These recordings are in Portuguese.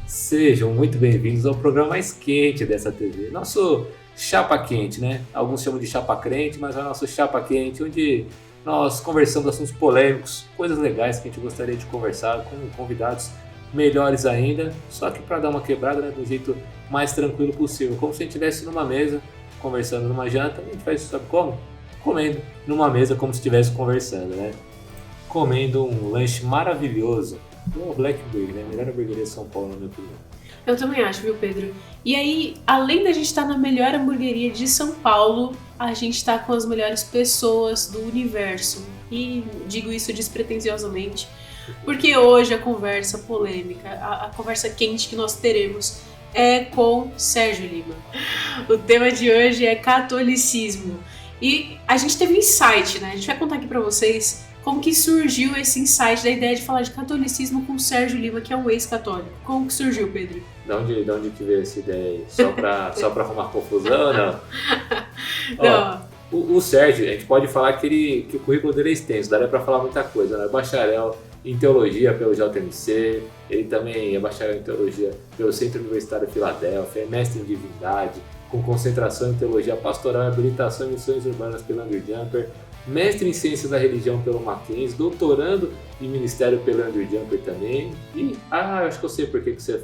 Sejam muito bem-vindos ao programa mais quente dessa TV. Nosso Chapa Quente, né? Alguns chamam de Chapa Crente, mas é o nosso Chapa Quente, onde nós conversamos assuntos polêmicos, coisas legais que a gente gostaria de conversar com convidados melhores ainda, só que para dar uma quebrada, né, do jeito mais tranquilo possível, como se a gente estivesse numa mesa, conversando numa janta. A gente faz isso, sabe como? Comendo numa mesa como se estivesse conversando, né? Comendo um lanche maravilhoso. O Black Burger, né? A melhor hamburgueria de São Paulo, na minha opinião. Eu também acho, viu, Pedro? E aí, além da gente estar na melhor hamburgueria de São Paulo, a gente está com as melhores pessoas do universo. E digo isso despretensiosamente, porque hoje a conversa polêmica, a conversa quente que nós teremos é com Sérgio Lima. O tema de hoje é catolicismo. E a gente teve um insight, né? A gente vai contar aqui pra vocês como que surgiu esse insight da ideia de falar de catolicismo com o Sérgio Lima, que é um ex-católico. Como que surgiu, Pedro? De onde que veio essa ideia aí? Só pra arrumar confusão ou não? Não. Ó, o Sérgio, a gente pode falar que o currículo dele é extenso, daria pra falar muita coisa, né? Bacharel em Teologia pelo JMC, ele também é bacharel em Teologia pelo Centro Universitário de Filadélfia, é mestre em Divindade, com concentração em Teologia Pastoral e Habilitação em Missões Urbanas pelo Andrew Jumper, mestre em Ciências da Religião pelo Mackenzie, doutorando em Ministério pelo Andrew Jumper também. E, acho que eu sei por que você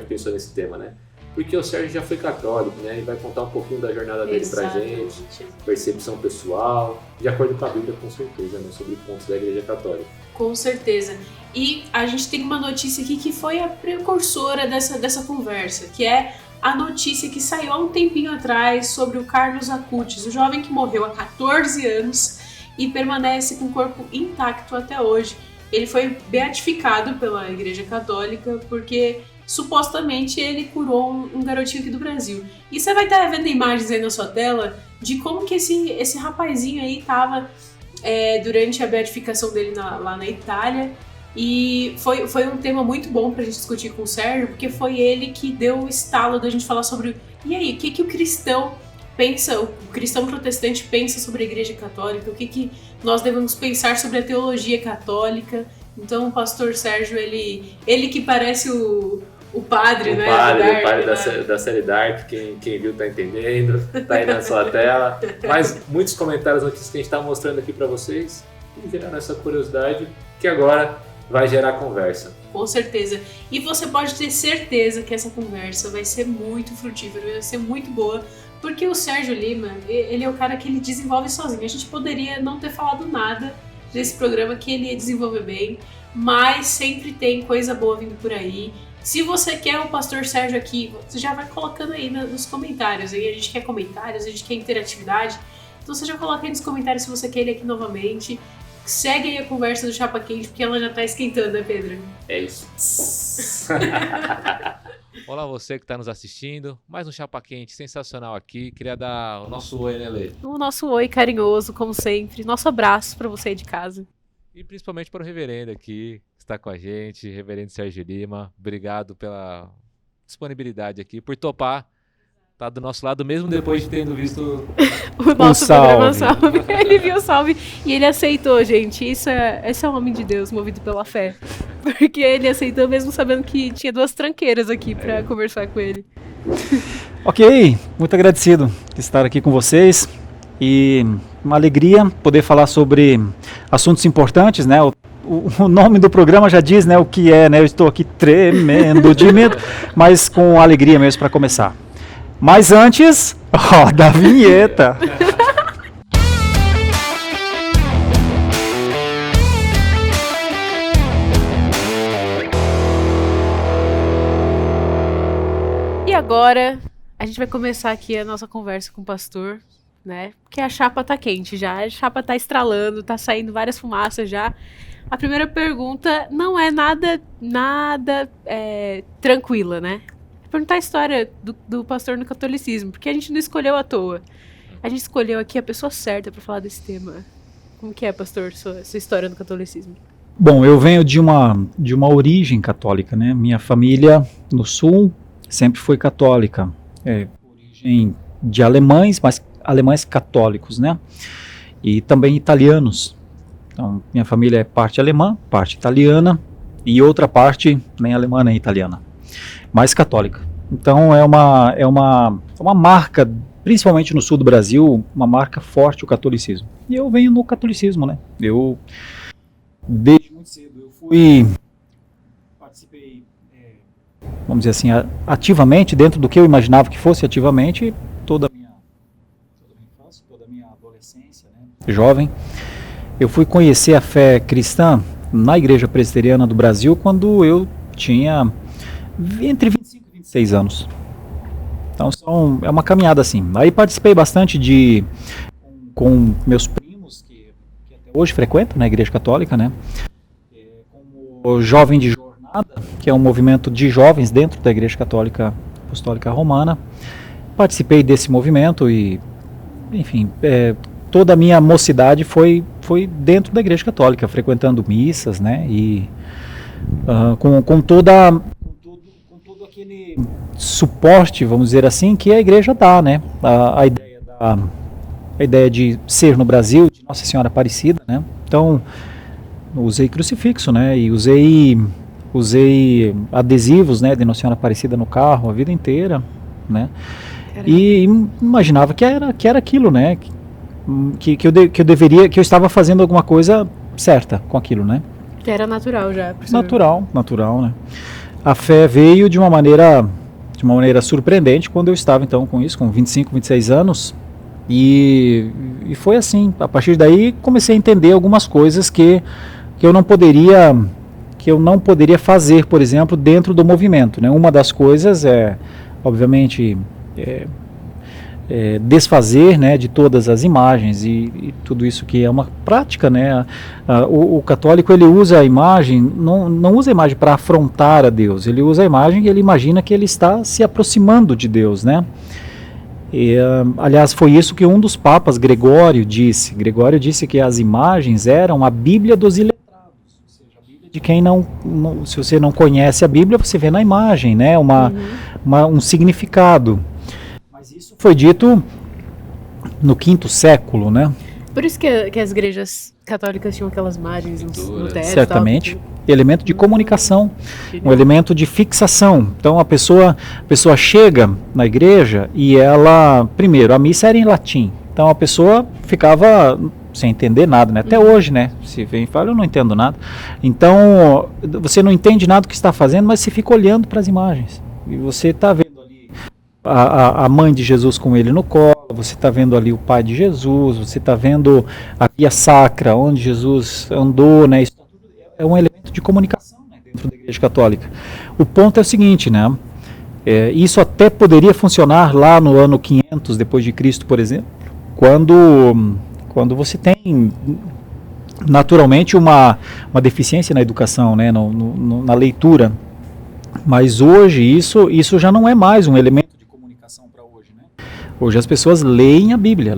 pensou nesse tema, né? Porque o Sérgio já foi católico, né? E vai contar um pouquinho da jornada dele pra gente, percepção pessoal, de acordo com a Bíblia, com certeza, né? Sobre pontos da Igreja Católica. Com certeza. E a gente tem uma notícia aqui que foi a precursora dessa conversa, que é a notícia que saiu há um tempinho atrás sobre o Carlos Acutis, o jovem que morreu há 14 anos e permanece com o corpo intacto até hoje. Ele foi beatificado pela Igreja Católica porque supostamente ele curou um garotinho aqui do Brasil. E você vai estar vendo imagens aí na sua tela de como que esse rapazinho aí estava durante a beatificação dele lá na Itália. E foi um tema muito bom pra gente discutir com o Sérgio, porque foi ele que deu o estalo da gente falar sobre e aí, o que o cristão pensa, o cristão protestante pensa sobre a Igreja Católica, o que nós devemos pensar sobre a teologia católica. Então o pastor Sérgio, ele que parece o padre, né? O padre da série Dark, quem viu tá entendendo, tá aí na sua tela. Mas muitos comentários, notícias que a gente tá mostrando aqui pra vocês, e gerando essa curiosidade, que agora vai gerar conversa. Com certeza. E você pode ter certeza que essa conversa vai ser muito frutífera, vai ser muito boa, porque o Sérgio Lima, ele é o cara que ele desenvolve sozinho. A gente poderia não ter falado nada nesse programa que ele ia desenvolver bem, mas sempre tem coisa boa vindo por aí. Se você quer o pastor Sérgio aqui, você já vai colocando aí nos comentários. Aí a gente quer comentários, a gente quer interatividade. Então você já coloca aí nos comentários se você quer ele aqui novamente. Segue aí a conversa do Chapa Quente, porque ela já tá esquentando, né, Pedro? É isso. Olá você que está nos assistindo, mais um Chapa Quente sensacional aqui. Queria dar o nosso oi, né, Lê? O nosso oi carinhoso, como sempre. Nosso abraço para você aí de casa. E principalmente para o reverendo aqui, que está com a gente, reverendo Sérgio Lima. Obrigado pela disponibilidade aqui, por topar. Tá do nosso lado, mesmo depois de tendo visto o nosso programa Salve. Ele viu o Salve e ele aceitou, gente. Esse é um homem de Deus, movido pela fé. Porque ele aceitou mesmo sabendo que tinha duas tranqueiras aqui pra conversar com ele. Ok, muito agradecido de estar aqui com vocês. E uma alegria poder falar sobre assuntos importantes, né? O nome do programa já diz, né, o que é, né? Eu estou aqui tremendo de medo, mas com alegria mesmo para começar. Mas antes, roda a vinheta. E agora, a gente vai começar aqui a nossa conversa com o pastor, né? Porque a chapa tá quente já, a chapa tá estralando, tá saindo várias fumaças já. A primeira pergunta não é nada tranquila, né? Perguntar a história do pastor no catolicismo, porque a gente não escolheu à toa. A gente escolheu aqui a pessoa certa para falar desse tema. Como que é, pastor, sua história no catolicismo? Bom, eu venho de uma origem católica, né? Minha família no sul sempre foi católica. Origem de alemães, mas alemães católicos, né? E também italianos. Então, minha família é parte alemã, parte italiana e outra parte nem alemã nem italiana. mais católica. Então é uma marca, principalmente no sul do Brasil, uma marca forte o catolicismo. E eu venho no catolicismo, né? Eu, desde muito cedo, participei, vamos dizer assim, ativamente, dentro do que eu imaginava que fosse ativamente, toda a minha infância, toda a minha adolescência, né? Jovem. Eu fui conhecer a fé cristã na Igreja Presbiteriana do Brasil quando eu tinha entre 25 e 26 anos. Então é uma caminhada assim. Aí participei bastante com meus primos, que até hoje frequentam na Igreja Católica, né? Como Jovem de Jornada, que é um movimento de jovens dentro da Igreja Católica Apostólica Romana. Participei desse movimento e, enfim, toda a minha mocidade foi dentro da Igreja Católica, frequentando missas, né? E com todo aquele suporte, vamos dizer assim, que a Igreja dá, né? A ideia de ser no Brasil, de Nossa Senhora Aparecida, né? Então, usei crucifixo, né? E usei adesivos, né, de Nossa Senhora Aparecida no carro a vida inteira, né? E imaginava que era aquilo, né? Que eu estava fazendo alguma coisa certa com aquilo, né? Que era natural já. Natural, né? A fé veio de uma maneira surpreendente quando eu estava então com isso, com 25, 26 anos, e foi assim. A partir daí comecei a entender algumas coisas que eu não poderia fazer, por exemplo, dentro do movimento, né? Uma das coisas obviamente, desfazer, né, de todas as imagens e tudo isso que é uma prática, né? O católico, ele usa a imagem, não usa a imagem para afrontar a Deus, ele usa a imagem e ele imagina que ele está se aproximando de Deus, né? E, aliás, foi isso que um dos papas, Gregório disse que as imagens eram a Bíblia dos iletrados, ou seja, a Bíblia de quem se você não conhece a Bíblia, você vê na imagem, né? Um significado. Isso foi dito no V século, né? Por isso que as igrejas católicas tinham aquelas imagens no teto. Certamente. Elemento de comunicação, um elemento de fixação. Então a pessoa chega na igreja e ela, primeiro, a missa era em latim. Então a pessoa ficava sem entender nada, né? Até hoje, né? Se vem e fala, eu não entendo nada. Então você não entende nada do que está fazendo, mas você fica olhando para as imagens. E você está vendo a mãe de Jesus com ele no colo, você está vendo ali o pai de Jesus, você está vendo a via sacra, onde Jesus andou, né? Isso é um elemento de comunicação, né, dentro da Igreja Católica. O ponto é o seguinte, né? Isso até poderia funcionar lá no ano 500 depois de Cristo, por exemplo, quando você tem naturalmente uma deficiência na educação, né, na leitura. Mas hoje isso já não é mais um elemento de comunicação para hoje, né? Hoje as pessoas leem a Bíblia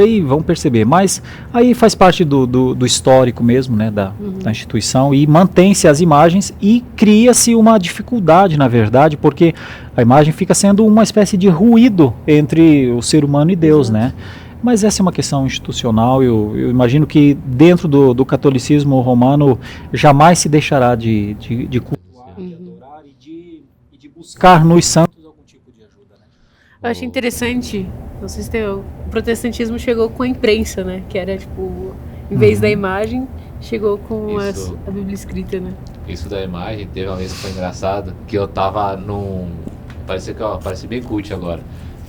e vão perceber. Mas aí faz parte do histórico mesmo, né, da instituição, e mantém-se as imagens e cria-se uma dificuldade, na verdade, porque a imagem fica sendo uma espécie de ruído entre o ser humano e Deus, né? Mas essa é uma questão institucional. Eu imagino que dentro do catolicismo romano jamais se deixará de cultuar, de adorar e de buscar nos santos algum tipo de ajuda, né? Eu achei interessante, não sei se o protestantismo chegou com a imprensa, né? Que era tipo, em vez da imagem, chegou com a Bíblia escrita, né? Isso da imagem, teve uma vez que foi engraçado, que eu tava parece bem cult agora.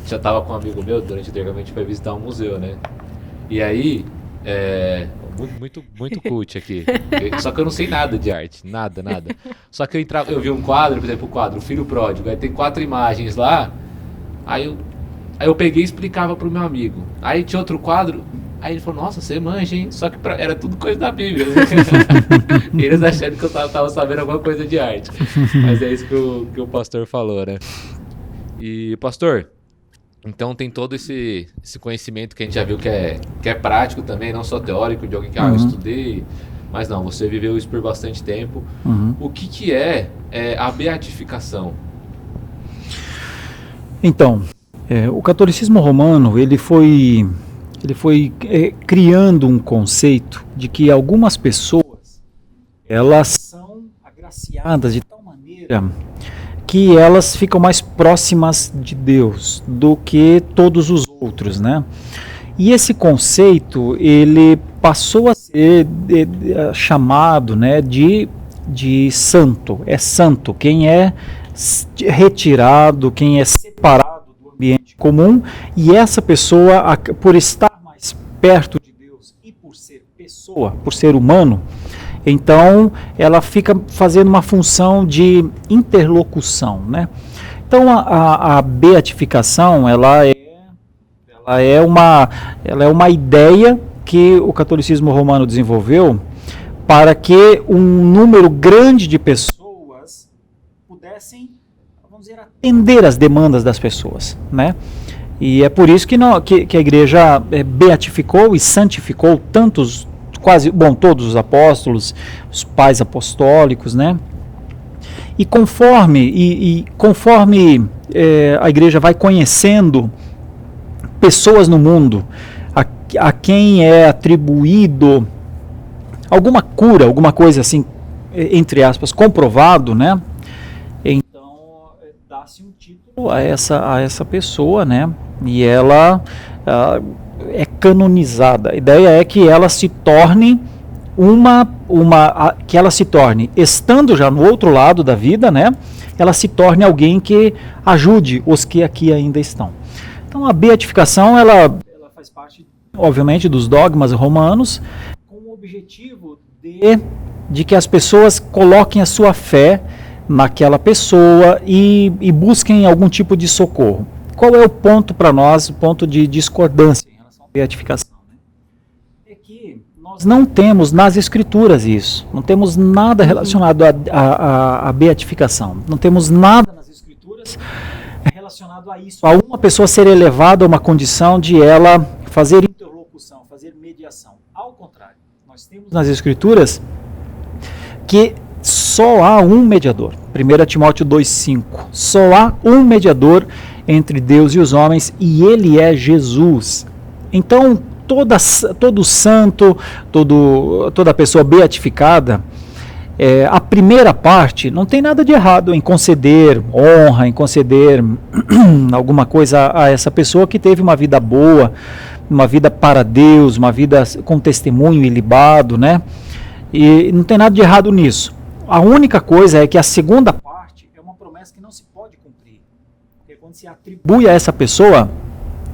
Já tava com um amigo meu durante o intercâmbio, a gente foi visitar um museu, né? E aí, muito cult aqui. Só que eu não sei nada de arte, nada. Só que eu vi um quadro, por exemplo, o quadro O Filho Pródigo, aí tem 4 imagens lá, aí eu peguei e explicava pro meu amigo. Aí tinha outro quadro, aí ele falou, nossa, você manja, hein? Só que era tudo coisa da Bíblia. Eles achando que eu tava sabendo alguma coisa de arte. Mas é isso que o pastor falou, né? E, pastor, então tem todo esse conhecimento que a gente já viu que é prático também, não só teórico, de alguém que eu estudei, mas não, você viveu isso por bastante tempo. O que é a beatificação? Então, o catolicismo romano, ele foi criando um conceito de que algumas pessoas, elas são agraciadas de tal maneira que elas ficam mais próximas de Deus do que todos os outros, né? E esse conceito, ele passou a ser chamado, né, de santo. É santo quem é retirado, quem é separado do ambiente comum, e essa pessoa, por estar mais perto de Deus e por ser pessoa, por ser humano, então ela fica fazendo uma função de interlocução, né? Então a beatificação, ela é uma ideia que o catolicismo romano desenvolveu para que um número grande de pessoas pudessem, vamos dizer, atender às demandas das pessoas, né? E é por isso que a igreja beatificou e santificou todos os apóstolos, os pais apostólicos, né? E conforme a igreja vai conhecendo pessoas no mundo a quem é atribuído alguma cura, alguma coisa assim, entre aspas, comprovado, né? Então dá-se um título a essa pessoa, né? E ela é canonizada. A ideia é que ela se torne que ela se torne, estando já no outro lado da vida, né? Ela se torne alguém que ajude os que aqui ainda estão. Então a beatificação, ela faz parte, obviamente, dos dogmas romanos, com o objetivo de que as pessoas coloquem a sua fé naquela pessoa e busquem algum tipo de socorro. Qual é o ponto para nós, o ponto de discordância em relação à beatificação? É que nós não temos nas Escrituras isso, não temos nada relacionado à beatificação, não temos nada nas Escrituras relacionado a isso, a uma pessoa ser elevada a uma condição de ela fazer interlocução, fazer mediação. Ao contrário, nós temos nas Escrituras que só há um mediador. 1 Timóteo 2,5. Só há um mediador entre Deus e os homens, e ele é Jesus. Então, todo santo, toda pessoa beatificada, a primeira parte não tem nada de errado em conceder honra, em conceder alguma coisa a essa pessoa que teve uma vida boa, uma vida para Deus, uma vida com testemunho ilibado, né? E não tem nada de errado nisso. A única coisa é que a segunda parte é uma promessa que não se pode cumprir. Porque quando se atribui a essa pessoa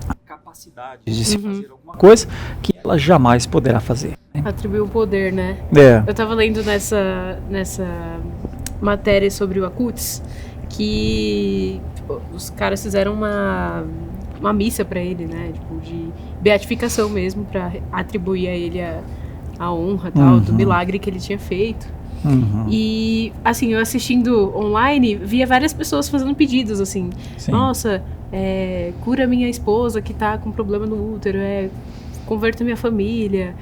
a capacidade de se fazer alguma coisa que ela jamais poderá fazer. Atribuir o poder, né? É. Eu estava lendo nessa matéria sobre o Acutis que os caras fizeram uma missa para ele, né? Tipo, de beatificação mesmo, para atribuir a ele a honra tal, do milagre que ele tinha feito. E, assim, eu assistindo online, via várias pessoas fazendo pedidos, assim. Sim. Nossa, cura minha esposa que tá com problema no útero, converta minha família.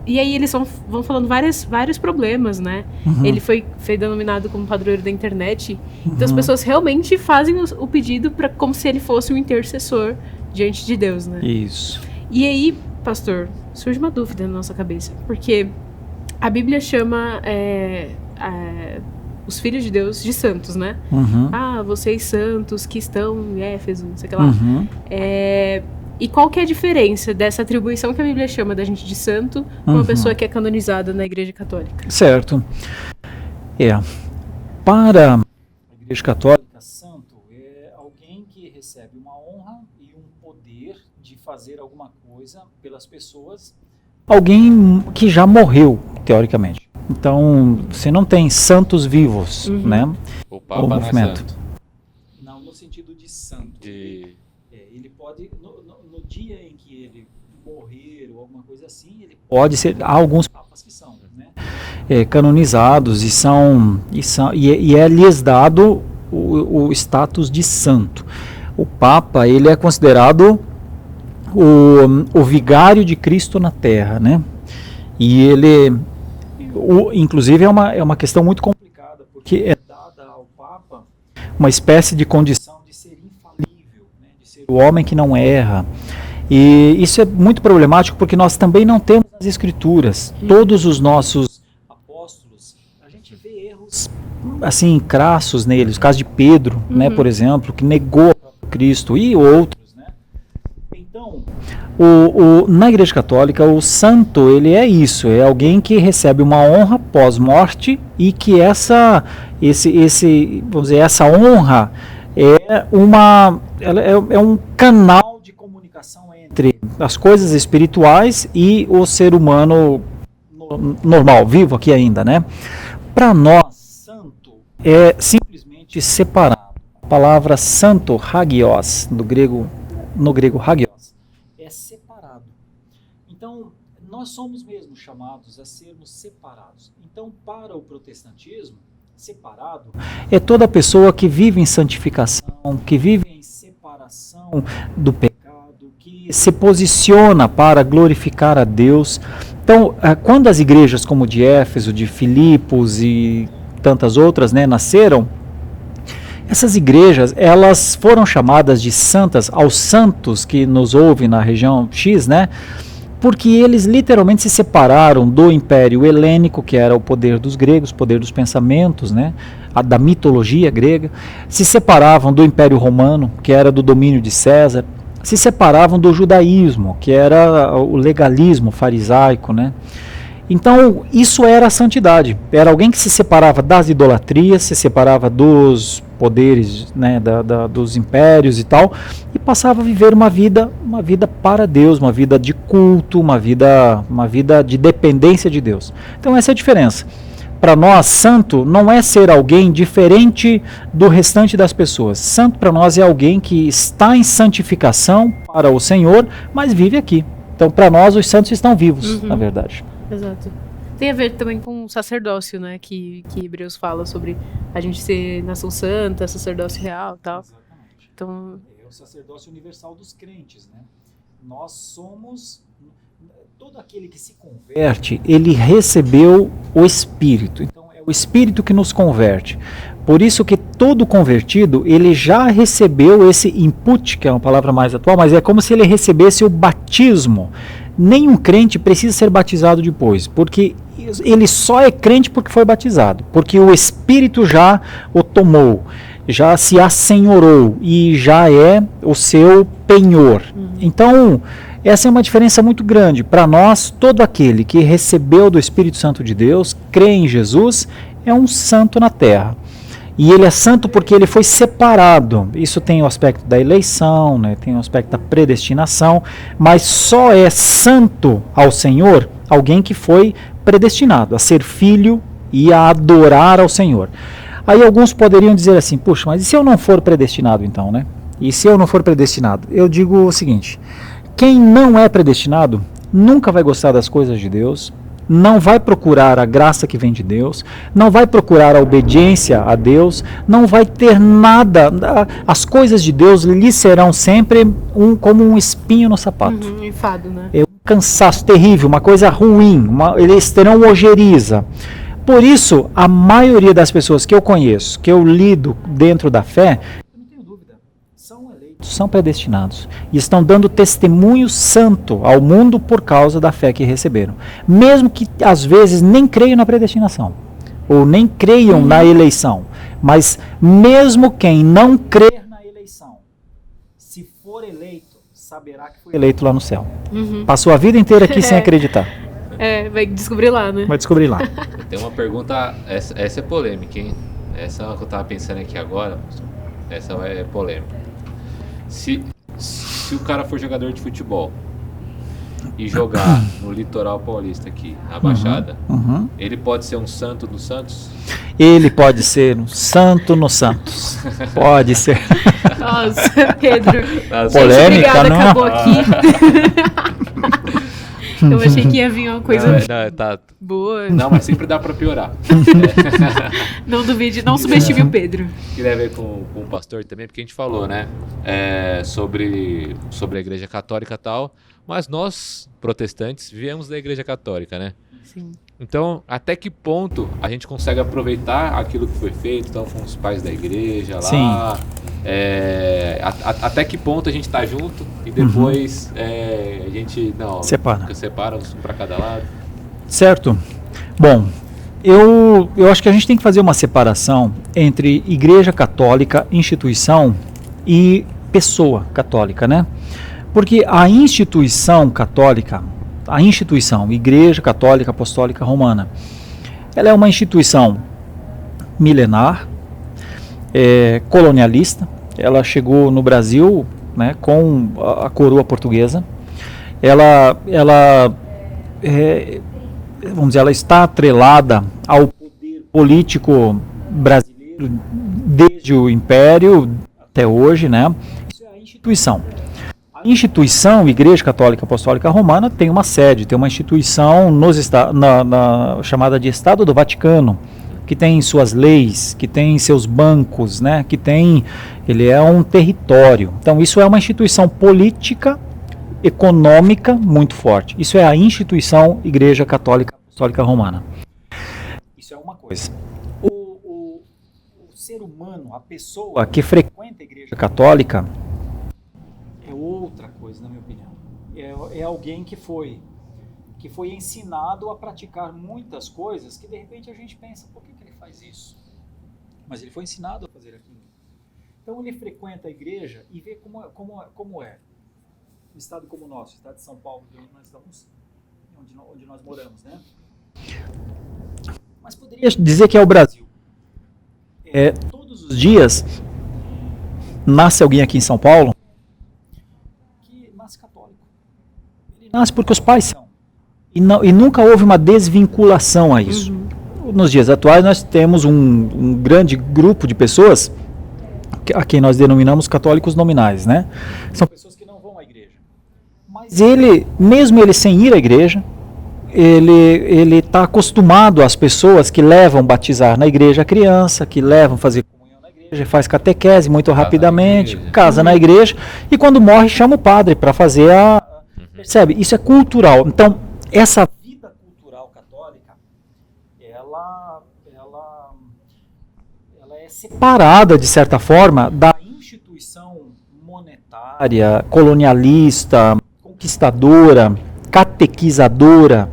E aí eles vão falando vários problemas, né? Ele foi denominado como padroeiro da internet. Então as pessoas realmente fazem o pedido como se ele fosse um intercessor diante de Deus, né? Isso. E aí, pastor, surge uma dúvida na nossa cabeça. Porque a Bíblia chama os filhos de Deus de santos, né? Vocês santos que estão em Éfeso, não sei o que lá. E qual que é a diferença dessa atribuição que a Bíblia chama da gente de santo com uma pessoa que é canonizada na Igreja Católica? Certo. Para a Igreja Católica, santo é alguém que recebe uma honra e um poder de fazer alguma coisa pelas pessoas. Alguém que já morreu, teoricamente. Então, você não tem santos vivos, né? O Papa não é santo. Não, no sentido de santo. Ele pode, no dia em que ele morrer ou alguma coisa assim, ele pode ser. Há alguns papas que são, né? Canonizados e é lhes dado o status de santo. O Papa, ele é considerado o vigário de Cristo na Terra, né? E ele, inclusive, é uma questão muito complicada, porque é dada ao Papa uma espécie de condição de ser infalível, né? De ser o homem que não erra. E isso é muito problemático porque nós também não temos as Escrituras. Todos os nossos apóstolos, a gente vê erros assim, crassos neles, o caso de Pedro, né, por exemplo, que negou Cristo, e outros, né? Então, na Igreja Católica, o santo, ele é isso, é alguém que recebe uma honra pós-morte e que essa honra é um canal de comunicação entre as coisas espirituais e o ser humano normal, vivo aqui ainda, né? Para nós, santo é simplesmente separado. A palavra santo, hagios, no grego hagios, é separado. Então, nós somos mesmo chamados a sermos separados. Então, para o protestantismo, separado é toda pessoa que vive em santificação, que vive em separação do pecado, que se posiciona para glorificar a Deus. Então, quando as igrejas como de Éfeso, de Filipos e tantas outras, né, nasceram, essas igrejas, elas foram chamadas de santas aos santos que nos ouvem na região X, né? Porque eles literalmente se separaram do Império Helênico, que era o poder dos gregos, o poder dos pensamentos, né? Da mitologia grega, se separavam do Império Romano, que era do domínio de César, se separavam do judaísmo, que era o legalismo farisaico, né? Então, isso era a santidade. Era alguém que se separava das idolatrias, se separava dos poderes, né, dos impérios e tal, e passava a viver uma vida para Deus, uma vida de culto, uma vida de dependência de Deus. Então, essa é a diferença. Para nós, santo não é ser alguém diferente do restante das pessoas. Santo para nós é alguém que está em santificação para o Senhor, mas vive aqui. Então, para nós, os santos estão vivos, na verdade. Exato. Tem a ver também com o sacerdócio, né? Que Hebreus fala sobre a gente ser nação santa, sacerdócio real e tal. Exatamente. Então, é o sacerdócio universal dos crentes, né? Nós somos... Todo aquele que se converte, ele recebeu o Espírito. Então, é o Espírito que nos converte. Por isso que todo convertido, ele já recebeu esse input, que é uma palavra mais atual, mas é como se ele recebesse o batismo. Nenhum crente precisa ser batizado depois, porque ele só é crente porque foi batizado, porque o Espírito já o tomou, já se assenhorou e já é o seu penhor. Então, essa é uma diferença muito grande. Para nós, todo aquele que recebeu do Espírito Santo de Deus, crê em Jesus, é um santo na terra. E ele é santo porque ele foi separado. Isso tem o aspecto da eleição, né? Tem o aspecto da predestinação, mas só é santo ao Senhor alguém que foi predestinado a ser filho e a adorar ao Senhor. Aí alguns poderiam dizer assim, puxa, mas e se eu não for predestinado então, né? E se eu não for predestinado? Eu digo o seguinte, quem não é predestinado nunca vai gostar das coisas de Deus, não vai procurar a graça que vem de Deus, não vai procurar a obediência a Deus, não vai ter nada, as coisas de Deus lhe serão sempre como um espinho no sapato. enfado, né? É um cansaço terrível, uma coisa ruim, eles terão ojeriza. Por isso, a maioria das pessoas que eu conheço, que eu lido dentro da fé, eu não tenho dúvida, são eleitos, são predestinados e estão dando testemunho santo ao mundo por causa da fé que receberam. Mesmo que às vezes nem creiam na predestinação ou nem creiam na eleição, mas mesmo quem não crer na eleição, se for eleito, saberá que foi eleito lá no céu. Passou a vida inteira aqui sem acreditar. Vai descobrir lá, né? Vai descobrir lá. Tem uma pergunta, essa é polêmica, hein? Essa é uma que eu tava pensando aqui agora, essa é polêmica. Se o cara for jogador de futebol e jogar no litoral paulista aqui, na Baixada, ele pode ser um santo dos santos? Ele pode ser um santo no Santos. Pode ser. Nossa, Pedro. Polêmica, obrigada, não? acabou aqui. Eu achei que ia vir uma coisa boa. Não, mas sempre dá pra piorar. Não duvide, não subestime o Pedro. Queria ver com o pastor também, porque a gente falou, né, sobre a Igreja Católica e tal, mas nós, protestantes, viemos da Igreja Católica, né? Sim. Então, até que ponto a gente consegue aproveitar aquilo que foi feito, então, com os pais da igreja lá? Sim. Até que ponto a gente tá junto e depois a gente separa um para cada lado? Certo. Bom, eu acho que a gente tem que fazer uma separação entre Igreja Católica, instituição, e pessoa católica, né? Porque a instituição católica, a instituição Igreja Católica Apostólica Romana, ela é uma instituição milenar, colonialista. Ela chegou no Brasil, né, com a coroa portuguesa. Ela vamos dizer, ela está atrelada ao poder político brasileiro desde o Império até hoje, né? Isso é a instituição. A instituição Igreja Católica Apostólica Romana tem uma sede, tem uma instituição chamada de Estado do Vaticano, que tem suas leis, que tem seus bancos, né? Ele é um território. Então isso é uma instituição política, econômica muito forte. Isso é a instituição Igreja Católica Apostólica Romana. Isso é uma coisa. O ser humano, a pessoa que frequenta a Igreja Católica é outra coisa, na minha opinião. É alguém que foi ensinado a praticar muitas coisas que de repente a gente pensa, por que ele faz isso? Mas ele foi ensinado a fazer aquilo. Então ele frequenta a igreja e vê como é. Um estado como o nosso, o estado de São Paulo, onde nós moramos, né? Mas poderia dizer que é o Brasil. Todos os dias nasce alguém aqui em São Paulo que nasce católico. Ele nasce porque os pais são. E nunca houve uma desvinculação a isso. Nos dias atuais nós temos um grande grupo de pessoas a quem nós denominamos católicos nominais, né? São pessoas que não vão à igreja. Mas mesmo ele sem ir à igreja, ele está acostumado às pessoas que levam batizar na igreja a criança, que levam fazer comunhão na igreja, faz catequese muito rapidamente, casa na igreja, e quando morre chama o padre para fazer percebe? Isso é cultural. Então, essa vida cultural católica, ela é separada, de certa forma, da instituição monetária, colonialista, conquistadora, catequizadora,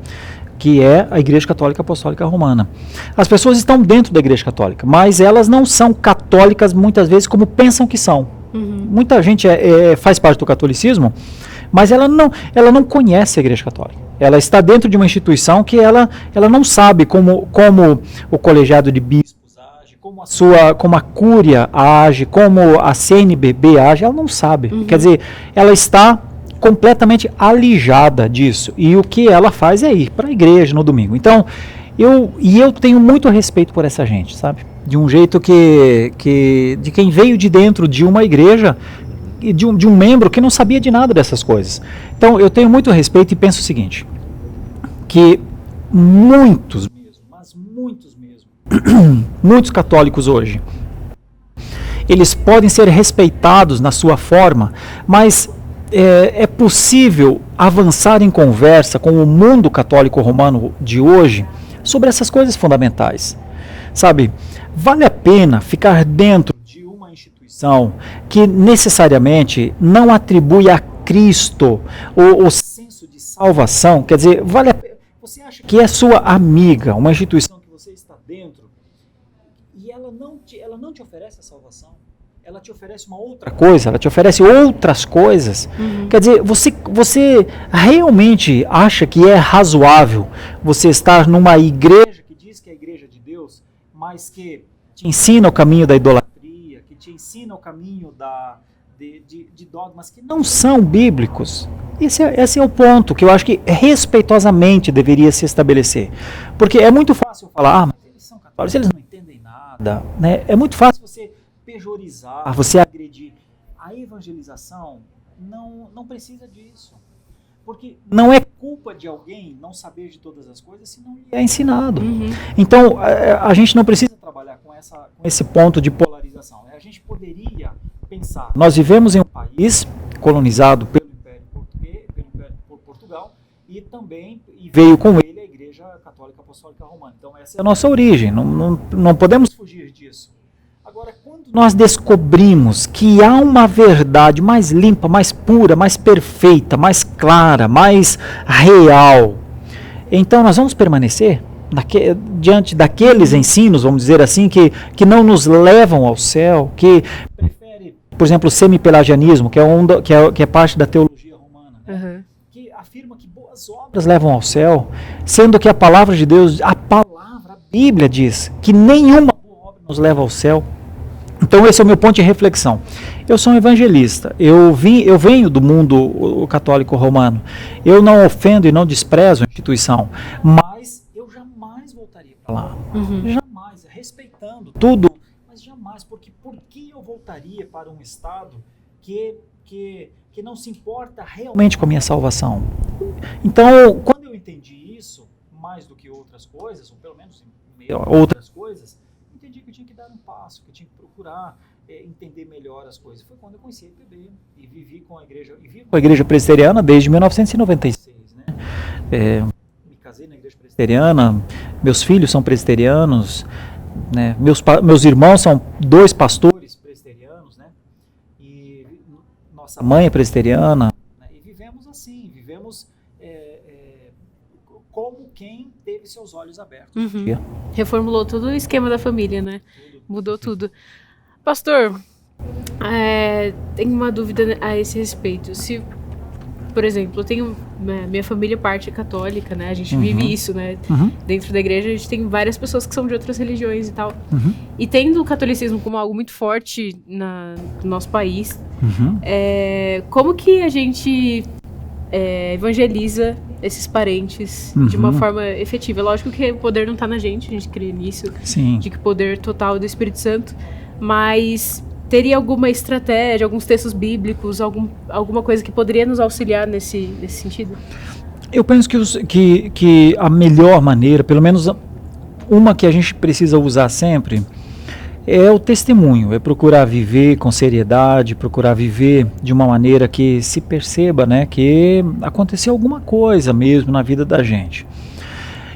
que é a Igreja Católica Apostólica Romana. As pessoas estão dentro da Igreja Católica, mas elas não são católicas muitas vezes como pensam que são. Muita gente faz parte do catolicismo, mas ela não conhece a Igreja Católica. Ela está dentro de uma instituição que ela não sabe como o colegiado de bispos age, como a cúria age, como a CNBB age, ela não sabe. Quer dizer, ela está completamente alijada disso. E o que ela faz é ir para a igreja no domingo. Então, eu tenho muito respeito por essa gente, sabe? De um jeito de quem veio de dentro de uma igreja, de um membro que não sabia de nada dessas coisas. Então, eu tenho muito respeito e penso o seguinte, que muitos católicos hoje, eles podem ser respeitados na sua forma, mas é possível avançar em conversa com o mundo católico romano de hoje sobre essas coisas fundamentais. Sabe, vale a pena ficar dentro de uma instituição que necessariamente não atribui a Cristo o senso de salvação? Quer dizer, vale a pena. Você acha que é sua amiga, uma instituição que você está dentro, e ela não te oferece a salvação? Ela te oferece uma outra coisa, ela te oferece outras coisas. Quer dizer, você realmente acha que é razoável você estar numa igreja que diz que é a igreja de Deus, mas que te ensina o caminho da idolatria, que te ensina o caminho de dogmas que não são bíblicos? Esse é o ponto que eu acho que respeitosamente deveria se estabelecer. Porque é muito fácil falar, mas eles são católicos, eles não entendem nada, né? É muito fácil você pejorizar, você agredir. A evangelização não precisa disso. Porque não é culpa de alguém não saber de todas as coisas se não lhe é ensinado. Então, a gente não precisa trabalhar com esse ponto de polarização. A gente poderia pensar, nós vivemos em um país colonizado pelo Império Português, por Portugal, e também veio com ele a Igreja Católica Apostólica Romana. Então, essa é a nossa origem, não podemos fugir disso. Agora, quando nós descobrimos que há uma verdade mais limpa, mais pura, mais perfeita, mais clara, mais real, então nós vamos permanecer? diante daqueles ensinos, vamos dizer assim, que não nos levam ao céu, que prefere, por exemplo, o semipelagianismo, que é parte da teologia romana, né? Que afirma que boas obras levam ao céu, sendo que a palavra de Deus, a Bíblia diz que nenhuma boa obra nos leva ao céu. Então esse é o meu ponto de reflexão. Eu sou um evangelista, eu venho do mundo católico romano, eu não ofendo e não desprezo a instituição, mas eu jamais voltaria para lá, jamais, respeitando tudo, mas jamais, porque por que eu voltaria para um estado que não se importa realmente com a minha salvação? Então, quando eu entendi isso, mais do que outras coisas, ou pelo menos outras coisas, entendi que eu tinha que dar um passo, que eu tinha que procurar entender melhor as coisas. Foi quando eu conheci a IPB e vivi com a igreja presbiteriana desde 1996. Né? Me casei na igreja presbiteriana, meus filhos são presbiterianos, né? Meus irmãos são 2 pastores presbiterianos, né? E nossa mãe é presbiteriana, né? E vivemos assim, como quem teve seus olhos abertos. Reformulou todo o esquema da família, né? Mudou tudo. Pastor, tenho uma dúvida a esse respeito. Se, por exemplo, eu tenho minha família parte católica, né? A gente vive isso, né? Dentro da igreja a gente tem várias pessoas que são de outras religiões e tal. E tendo o catolicismo como algo muito forte no nosso país, como que a gente evangeliza esses parentes de uma forma efetiva? Lógico que o poder não está na gente, a gente crê nisso, de que o poder total do Espírito Santo, mas teria alguma estratégia, alguns textos bíblicos, alguma coisa que poderia nos auxiliar nesse sentido? Eu penso que a melhor maneira, pelo menos uma que a gente precisa usar sempre, é o testemunho, é procurar viver com seriedade, procurar viver de uma maneira que se perceba, né, que aconteceu alguma coisa mesmo na vida da gente.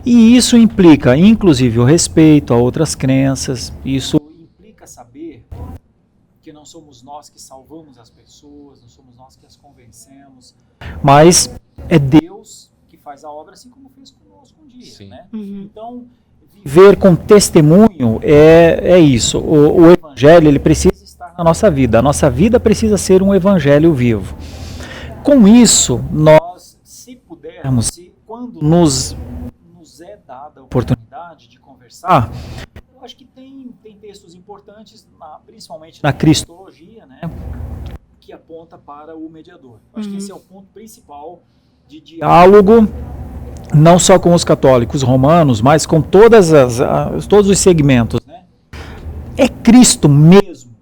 E isso implica, inclusive, o respeito a outras crenças, isso implica saber que não somos nós que salvamos as pessoas, não somos nós que as convencemos, mas é Deus que faz a obra assim como fez conosco um dia, né? Então, viver com testemunho é isso. O evangelho, ele precisa estar na nossa vida. A nossa vida precisa ser um evangelho vivo. Com isso, nós, se pudermos, quando nos é dada a oportunidade de conversar, eu acho que tem textos importantes, principalmente na cristologia, né, que aponta para o mediador. Eu acho que esse é o ponto principal de diálogo, não só com os católicos romanos, mas com todos os segmentos. Né? É Cristo mesmo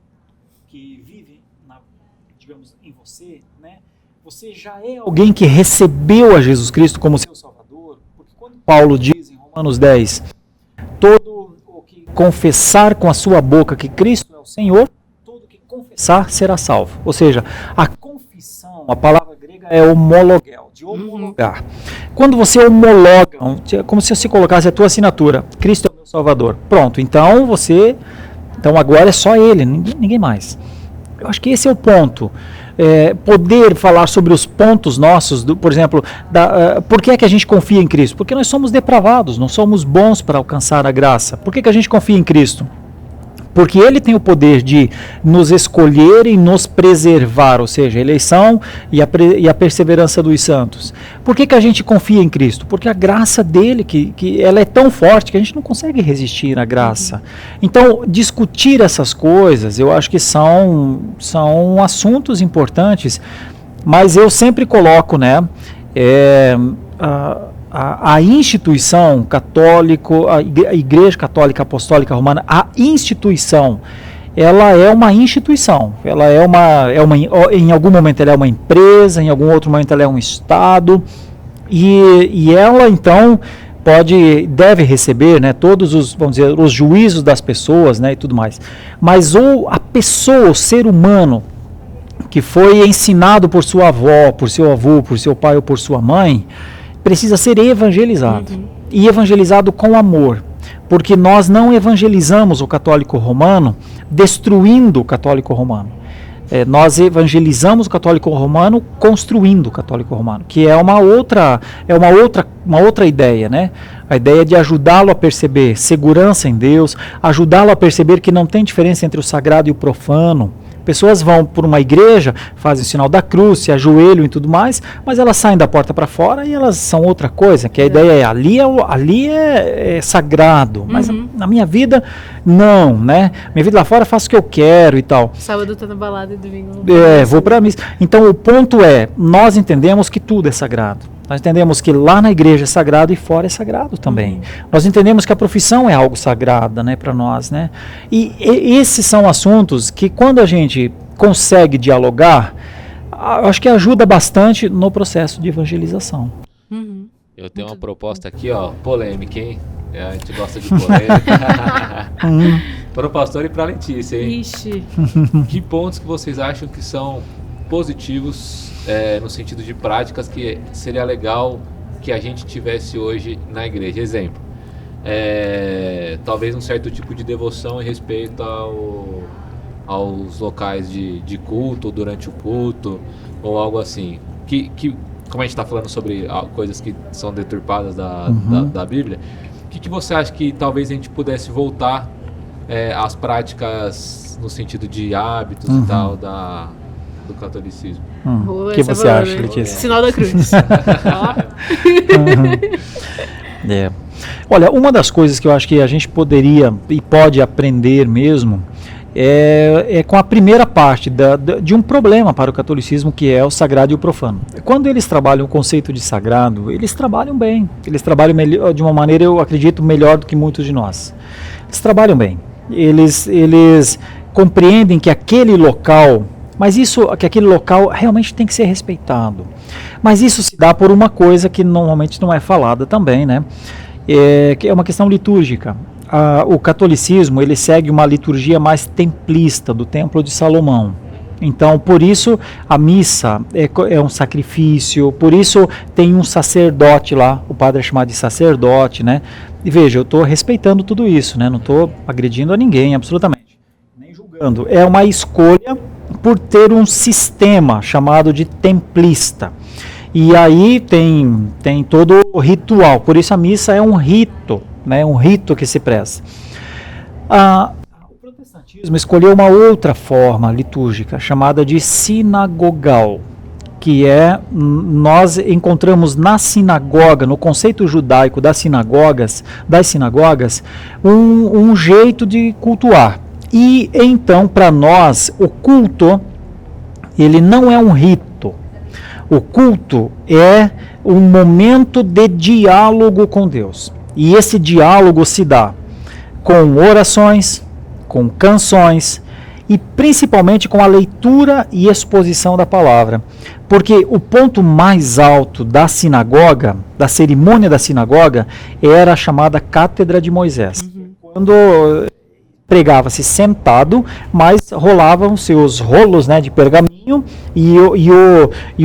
que vive, digamos, em você, né? Você já é alguém que recebeu a Jesus Cristo como seu Salvador, porque quando Paulo diz em Romanos 10, todo o que confessar com a sua boca que Cristo é o Senhor, todo o que confessar será salvo. Ou seja, a confissão, a palavra grega é homologel, de homologar. Quando você homologa, como se você colocasse a tua assinatura, Cristo é o meu Salvador. Pronto, então agora é só Ele, ninguém mais. Eu acho que esse é o ponto. Poder falar sobre os pontos nossos, por exemplo, por que é que a gente confia em Cristo? Porque nós somos depravados, não somos bons para alcançar a graça. Por que a gente confia em Cristo? Porque Ele tem o poder de nos escolher e nos preservar, ou seja, a eleição e a perseverança dos santos. Por que a gente confia em Cristo? Porque a graça dele, que ela é tão forte que a gente não consegue resistir à graça. Então, discutir essas coisas, eu acho que são assuntos importantes, mas eu sempre coloco, né, a instituição católica, a Igreja Católica Apostólica Romana, a instituição, ela é uma instituição, ela em algum momento ela é uma empresa, em algum outro momento ela é um Estado, e ela então deve receber, né, todos os juízos das pessoas, né, e tudo mais. Mas a pessoa, o ser humano, que foi ensinado por sua avó, por seu avô, por seu pai ou por sua mãe, precisa ser evangelizado. E evangelizado com amor. Porque nós não evangelizamos o católico romano destruindo o católico romano. Nós evangelizamos o católico romano construindo o católico romano, que é uma outra ideia, né? A ideia é de ajudá-lo a perceber segurança em Deus, ajudá-lo a perceber que não tem diferença entre o sagrado e o profano. Pessoas vão por uma igreja, fazem o sinal da cruz, se ajoelham e tudo mais, mas elas saem da porta para fora e elas são outra coisa, que a ideia é, ali é sagrado, mas na minha vida, não, né? Minha vida lá fora eu faço o que eu quero e tal. Sábado tá na balada e domingo. Vou para missa. Então o ponto é, nós entendemos que tudo é sagrado. Nós entendemos que lá na igreja é sagrado e fora é sagrado também. Nós entendemos que a profissão é algo sagrado, né, para nós, né? E esses são assuntos que quando a gente consegue dialogar, acho que ajuda bastante no processo de evangelização. Eu tenho uma proposta aqui, ó, polêmica, hein? A gente gosta de polêmica. Para o pastor e para a Letícia, hein? Ixi. Que pontos que vocês acham que são positivos no sentido de práticas que seria legal que a gente tivesse hoje na igreja? Exemplo, talvez um certo tipo de devoção em respeito aos locais de culto, durante o culto, ou algo assim. Como a gente está falando sobre coisas que são deturpadas da Bíblia, o que você acha que talvez a gente pudesse voltar às práticas no sentido de hábitos e tal do catolicismo? O que você acha, Letícia? Sinal da cruz. Olha, uma das coisas que eu acho que a gente poderia e pode aprender mesmo é com a primeira parte de um problema para o catolicismo, que é o sagrado e o profano. Quando eles trabalham o conceito de sagrado, eles trabalham bem. Eles trabalham de uma maneira, eu acredito, melhor do que muitos de nós. Eles trabalham bem. Eles compreendem que aquele local, que aquele local realmente tem que ser respeitado. Mas isso se dá por uma coisa que normalmente não é falada também, né? Que é uma questão litúrgica. O catolicismo, ele segue uma liturgia mais templista do Templo de Salomão. Então, por isso, a missa é um sacrifício, por isso tem um sacerdote lá, o padre é chamado de sacerdote, né? E veja, eu estou respeitando tudo isso, né? Não estou agredindo a ninguém, absolutamente, nem julgando. É uma escolha por ter um sistema chamado de templista. E aí tem todo o ritual, por isso a missa é um rito, né? Um rito que se presta. O protestantismo escolheu uma outra forma litúrgica, chamada de sinagogal, que nós encontramos na sinagoga, no conceito judaico das sinagogas, um jeito de cultuar. E então, para nós, o culto, ele não é um rito. O culto é um momento de diálogo com Deus. E esse diálogo se dá com orações, com canções e principalmente com a leitura e exposição da palavra. Porque o ponto mais alto da sinagoga, da cerimônia da sinagoga, era a chamada Cátedra de Moisés. Quando pregava-se sentado, mas rolavam-se os rolos, né, de pergaminho e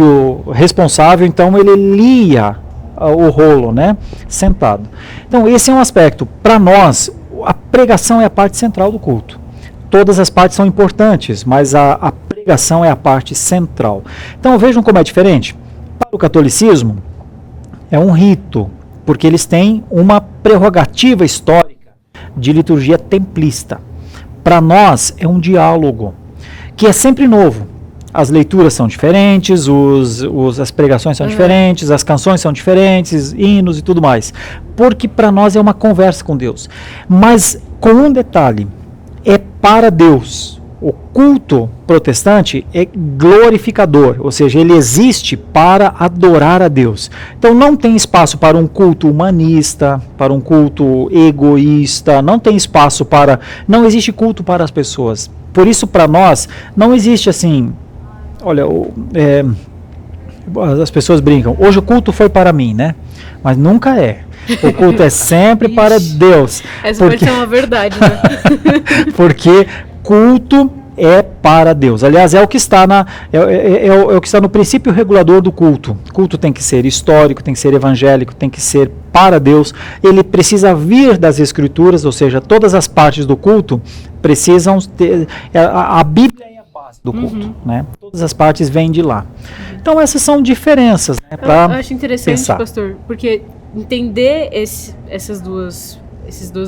o responsável, então, ele lia o rolo, né, sentado. Então, esse é um aspecto. Para nós, a pregação é a parte central do culto. Todas as partes são importantes, mas a pregação é a parte central. Então, vejam como é diferente. Para o catolicismo, é um rito, porque eles têm uma prerrogativa histórica de liturgia templista. Para nós é um diálogo, que é sempre novo. As leituras são diferentes, as pregações são diferentes, as canções são diferentes, hinos e tudo mais. Porque para nós é uma conversa com Deus. Mas com um detalhe, é para Deus. O culto protestante é glorificador, ou seja, ele existe para adorar a Deus. Então não tem espaço para um culto humanista, para um culto egoísta, não existe culto para as pessoas. Por isso, para nós, não existe assim, olha, as pessoas brincam, hoje o culto foi para mim, né? Mas nunca é. O culto é sempre para Deus. Essa pode ser uma verdade, né? Porque culto é para Deus. Aliás, é o que está o que está no princípio regulador do culto. O culto tem que ser histórico, tem que ser evangélico, tem que ser para Deus. Ele precisa vir das Escrituras, ou seja, todas as partes do culto precisam ter. A Bíblia é a base do culto, né? Todas as partes vêm de lá. Então essas são diferenças, né, para eu acho interessante, pensar. Pastor, porque entender essas duas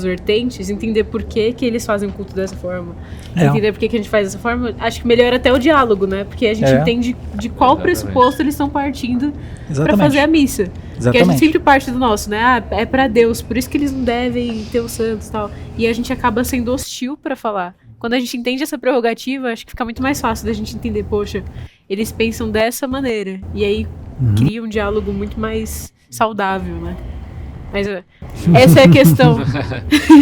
vertentes, entender por que eles fazem o culto dessa forma, entender por que a gente faz dessa forma, acho que melhora até o diálogo, né? Porque a gente entende de qual pressuposto eles estão partindo para fazer a missa. Porque a gente sempre parte do nosso, né? É para Deus, por isso que eles não devem ter os santos e tal. E a gente acaba sendo hostil para falar. Quando a gente entende essa prerrogativa, acho que fica muito mais fácil da gente entender, poxa, eles pensam dessa maneira. E aí cria um diálogo muito mais saudável, né? Mas essa é a questão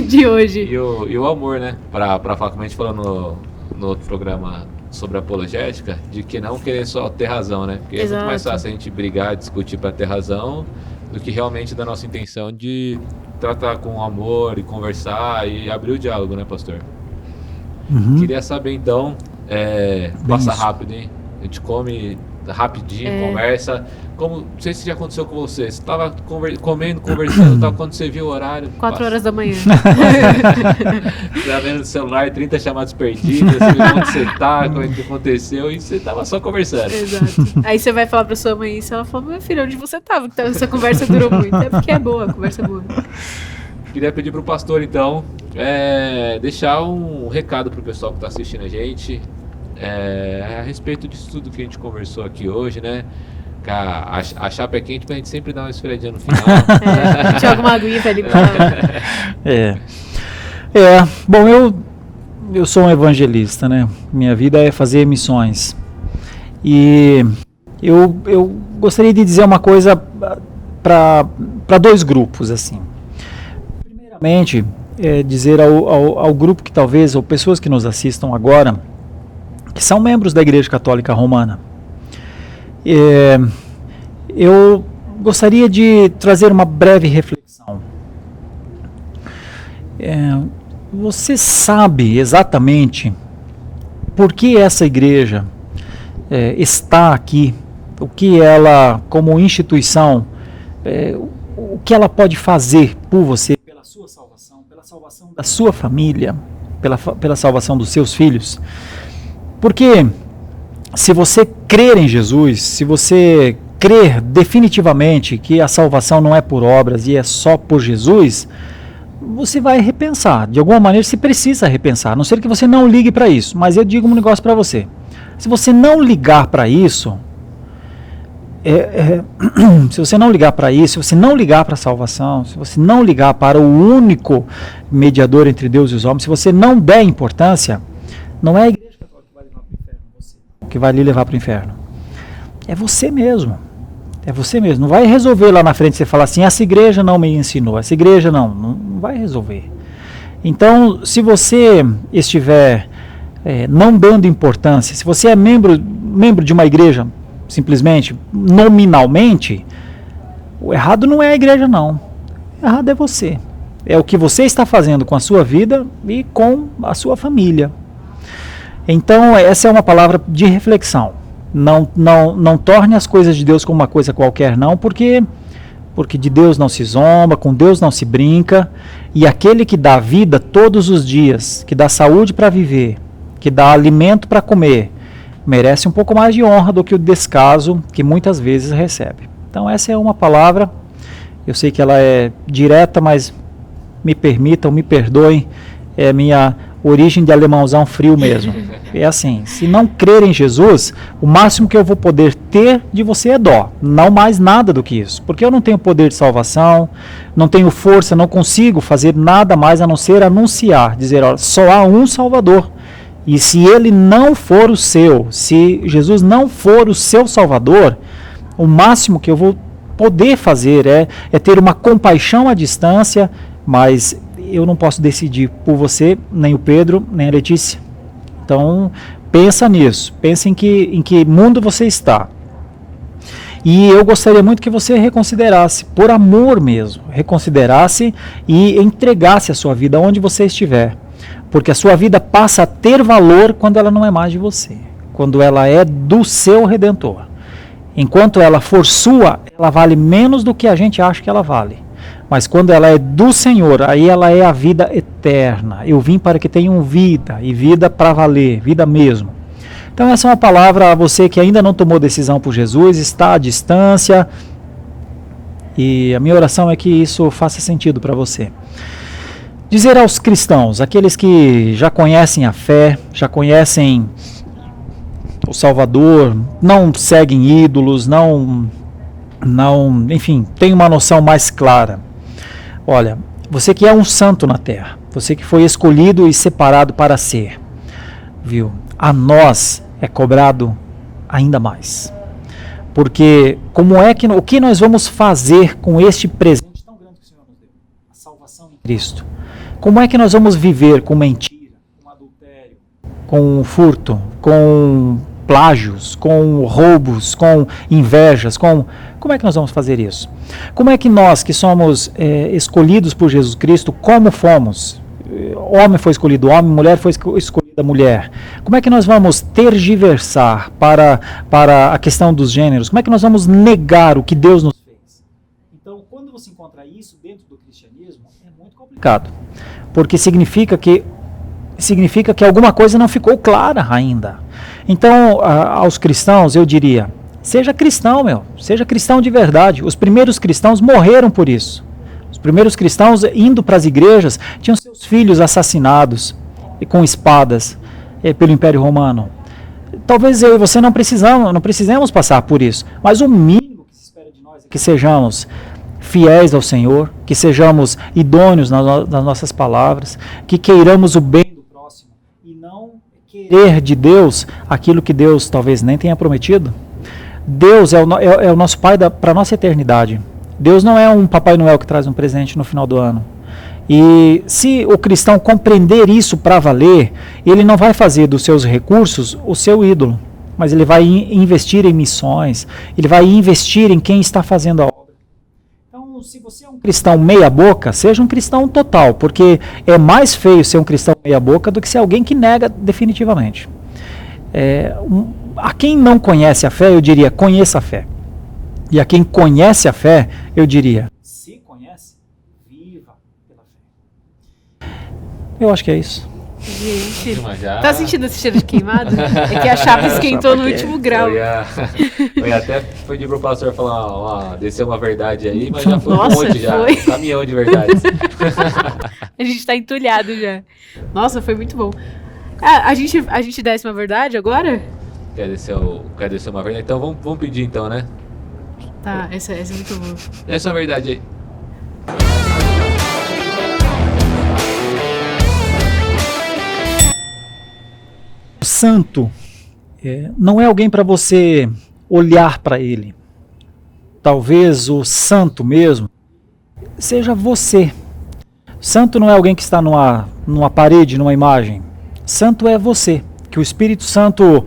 de hoje. E o amor, né? Pra falar, como a gente falou no outro programa sobre apologética, de que não querer só ter razão, né? Porque é muito mais fácil a gente brigar, discutir pra ter razão, do que realmente da nossa intenção de tratar com amor e conversar e abrir o diálogo, né, pastor? Queria saber então, passa rápido, hein? A gente come rapidinho, conversa. Não sei se já aconteceu com você. Você estava comendo, conversando, tal, quando você viu o horário. 4 horas da manhã. Você tá vendo no celular, 30 chamadas perdidas, você viu onde você tá, como é que aconteceu, e você tava só conversando. Exato. Aí você vai falar pra sua mãe isso, ela fala, meu filho, onde você tava? Então essa conversa durou muito. É porque é boa, a conversa é boa. Queria pedir pro pastor, então, deixar um recado pro pessoal que tá assistindo a gente, a respeito disso tudo que a gente conversou aqui hoje, né? A chapa é quente, mas a gente sempre dá uma esfriadinha no final. A gente joga uma aguinha pra limpar. Bom, eu sou um evangelista, né? Minha vida é fazer missões. E eu gostaria de dizer uma coisa para 2 grupos, assim. Primeiramente, dizer ao grupo que talvez, ou pessoas que nos assistam agora, que são membros da Igreja Católica Romana. Eu gostaria de trazer uma breve reflexão. Você sabe exatamente por que essa igreja está aqui, o que ela, como instituição, o que ela pode fazer por você, pela sua salvação, pela salvação da sua família, pela salvação dos seus filhos? Porque se você crer em Jesus, se você crer definitivamente que a salvação não é por obras e é só por Jesus, você vai repensar. De alguma maneira você precisa repensar, a não ser que você não ligue para isso. Mas eu digo um negócio para você. Se você não ligar para isso, se você não ligar para isso, se você não ligar para a salvação, se você não ligar para o único mediador entre Deus e os homens, se você não der importância, não é a igreja que vai lhe levar para o inferno. É você mesmo. É você mesmo. Não vai resolver lá na frente você falar assim, essa igreja não me ensinou, essa igreja não vai resolver. Então, se você estiver não dando importância, se você é membro de uma igreja, simplesmente, nominalmente, o errado não é a igreja não. O errado é você. É o que você está fazendo com a sua vida e com a sua família. Então, essa é uma palavra de reflexão. Não torne as coisas de Deus como uma coisa qualquer, não, porque de Deus não se zomba, com Deus não se brinca, e aquele que dá vida todos os dias, que dá saúde para viver, que dá alimento para comer, merece um pouco mais de honra do que o descaso que muitas vezes recebe. Então, essa é uma palavra, eu sei que ela é direta, mas me permitam, me perdoem, é minha origem de alemãozão frio mesmo. É assim, se não crer em Jesus, o máximo que eu vou poder ter de você é dó, não mais nada do que isso, porque eu não tenho poder de salvação, não tenho força, não consigo fazer nada mais a não ser anunciar, dizer, olha, só há um Salvador, e se ele não for o seu, se Jesus não for o seu Salvador, o máximo que eu vou poder fazer é ter uma compaixão à distância, mas eu não posso decidir por você, nem o Pedro, nem a Letícia. Então, pensa nisso, pensa em que mundo você está. E eu gostaria muito que você reconsiderasse, por amor mesmo, reconsiderasse e entregasse a sua vida onde você estiver. Porque a sua vida passa a ter valor quando ela não é mais de você, quando ela é do seu Redentor. Enquanto ela for sua, ela vale menos do que a gente acha que ela vale. Mas quando ela é do Senhor, aí ela é a vida eterna. Eu vim para que tenham vida, e vida para valer, vida mesmo. Então essa é uma palavra a você que ainda não tomou decisão por Jesus, está à distância, E a minha oração é que isso faça sentido para você. Dizer aos cristãos, aqueles que já conhecem a fé, já conhecem o Salvador, não seguem ídolos, enfim, tem uma noção mais clara. Olha, você que é um santo na terra, você que foi escolhido e separado para ser, viu? A nós é cobrado ainda mais. Porque o que nós vamos fazer com este presente tão grande que o Senhor nos deu? A salvação em Cristo. Como é que nós vamos viver com mentira, com adultério, com furto, com plágios, com roubos, com invejas, como é que nós vamos fazer isso? Como é que nós que somos escolhidos por Jesus Cristo, como fomos? Homem foi escolhido homem, mulher foi escolhida mulher. Como é que nós vamos tergiversar para a questão dos gêneros? Como é que nós vamos negar o que Deus nos fez? Então, quando você encontra isso dentro do cristianismo, é muito complicado. Porque significa que alguma coisa não ficou clara ainda. Então, aos cristãos, eu diria, seja cristão, seja cristão de verdade. Os primeiros cristãos morreram por isso. Os primeiros cristãos, indo para as igrejas, tinham seus filhos assassinados com espadas pelo Império Romano. Talvez eu e você não precisemos passar por isso, mas o mínimo que se espera de nós é que sejamos fiéis ao Senhor, que sejamos idôneos nas nossas palavras, que queiramos o bem do próximo e não querer de Deus aquilo que Deus talvez nem tenha prometido. Deus é o nosso Pai para a nossa eternidade. Deus não é um Papai Noel que traz um presente no final do ano. E se o cristão compreender isso para valer, ele não vai fazer dos seus recursos o seu ídolo, mas ele vai investir em missões, ele vai investir em quem está fazendo a obra. Então, se você é um cristão meia boca, seja um cristão total, porque é mais feio ser um cristão meia boca do que ser alguém que nega definitivamente. A quem não conhece a fé, eu diria, conheça a fé. E a quem conhece a fé, eu diria, se conhece, viva pela fé. Eu acho que é isso. Gente, tá sentindo esse cheiro de queimado? É que a chapa esquentou no último grau. Eu ia até pedir pro pastor falar, descer uma verdade aí, mas já foi um monte já. Foi. Um caminhão de verdades. A gente tá entulhado já. Nossa, foi muito bom. A gente desce uma verdade agora? Quer descer uma verdade? Então vamos pedir então, né? Tá, essa é muito boa. Essa é a verdade aí. O santo não é alguém para você olhar para ele. Talvez o santo mesmo seja você. Santo não é alguém que está numa parede, numa imagem. Santo é você, que o Espírito Santo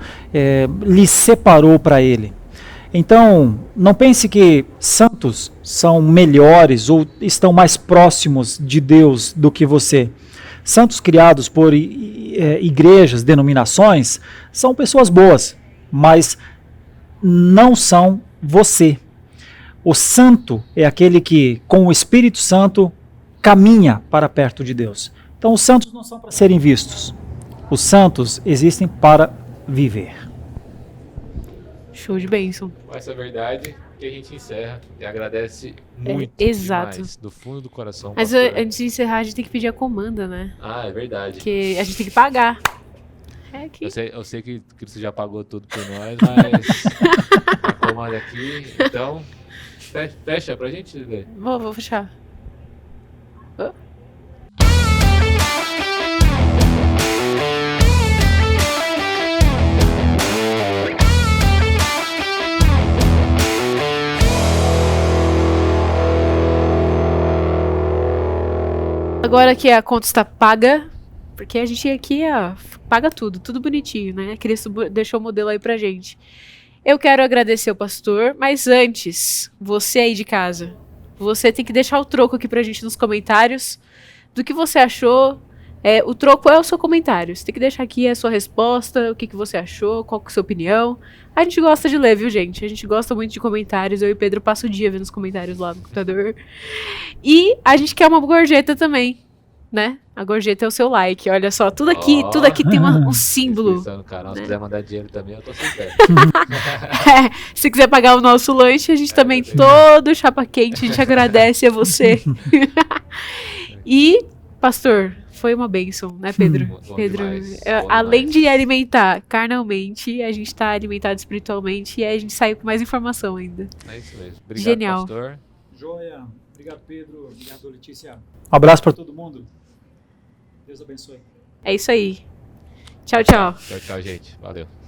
lhe separou para ele. Então, não pense que santos são melhores ou estão mais próximos de Deus do que você. Santos criados por igrejas, denominações, são pessoas boas, mas não são você. O santo é aquele que, com o Espírito Santo, caminha para perto de Deus. Então, os santos não são para serem vistos. Os santos existem para viver. Show de bênção. Com essa verdade que a gente encerra e agradece muito exato. demais, do fundo do coração. Mas antes de encerrar, a gente tem que pedir a comanda, né? Ah, é verdade. Porque a gente tem que pagar. Eu sei que você já pagou tudo por nós, mas a comanda aqui, então fecha pra gente, Lê. Vou fechar. Agora que a conta está paga, porque a gente aqui paga tudo bonitinho, né? Cristo deixou o modelo aí pra gente. Eu quero agradecer o pastor, mas antes, você aí de casa, você tem que deixar o troco aqui pra gente nos comentários do que você achou. O troco é o seu comentário. Você tem que deixar aqui a sua resposta, o que você achou, qual que é a sua opinião. A gente gosta de ler, viu, gente? A gente gosta muito de comentários. Eu e o Pedro passam o dia vendo os comentários lá no computador. E a gente quer uma gorjeta também. né? A gorjeta é o seu like. Olha só, tudo aqui tem um símbolo. Inscrição no canal, se quiser mandar dinheiro também, eu tô aceitando. Se quiser pagar o nosso lanche, a gente também, todo chapa quente, a gente agradece a você. E, pastor, foi uma bênção, né, Pedro? Bom Pedro, demais, além demais. de alimentar carnalmente, a gente tá alimentado espiritualmente e aí a gente saiu com mais informação ainda. É isso mesmo. Obrigado, Genial. pastor. Joia. Obrigado, Pedro. Obrigado, Letícia. Um abraço para todo mundo. Deus abençoe. É isso aí. Tchau, tchau. Tchau, tchau, gente. Valeu.